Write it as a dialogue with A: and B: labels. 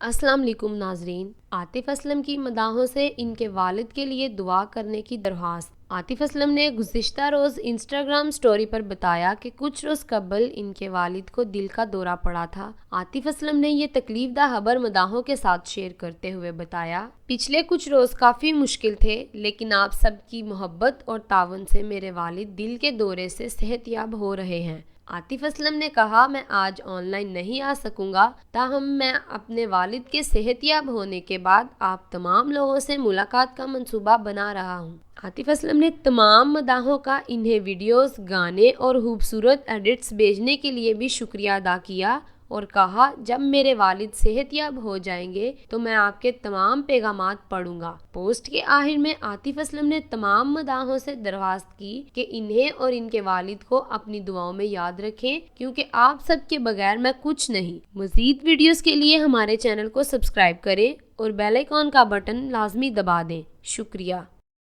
A: अस्सलाम वालेकुम नाजरीन। आतिफ असलम की मदाहों से इनके वालिद के लिए दुआ करने की दरख्वास्त। आतिफ असलम ने गुज़िश्ता रोज़ इंस्टाग्राम स्टोरी पर बताया कि कुछ रोज़ कबल इनके वालिद को दिल का दौरा पड़ा था। आतिफ असलम ने ये तकलीफ दा खबर मदाहों के साथ शेयर करते हुए बताया, पिछले कुछ रोज़ काफ़ी मुश्किल थे, लेकिन आप सबकी मोहब्बत और तावन से मेरे वालिद दिल के दौरे से सेहतयाब हो रहे हैं। आतिफ असलम ने कहा, मैं आज ऑनलाइन नहीं आ सकूंगा, ताहम मैं अपने वालिद के सेहतयाब होने के बाद आप तमाम लोगों से मुलाकात का मंसूबा बना रहा हूँ। आतिफ असलम ने तमाम मदाहों का इन्हें वीडियोस, गाने और खूबसूरत एडिट्स भेजने के लिए भी शुक्रिया अदा किया और कहा, जब मेरे वालिद सेहतयाब हो जाएंगे तो मैं आपके तमाम पैगामात पढ़ूंगा। पोस्ट के आखिर में आतिफ असलम ने तमाम मदाहों से दरख्वास्त की कि इन्हें और इनके वालिद को अपनी दुआओं में याद रखें, क्योंकि आप सब के बगैर मैं कुछ नहीं। मज़ीद वीडियोस के लिए हमारे चैनल को सब्सक्राइब करें और बेल आइकॉन का बटन लाजमी दबा दें। शुक्रिया।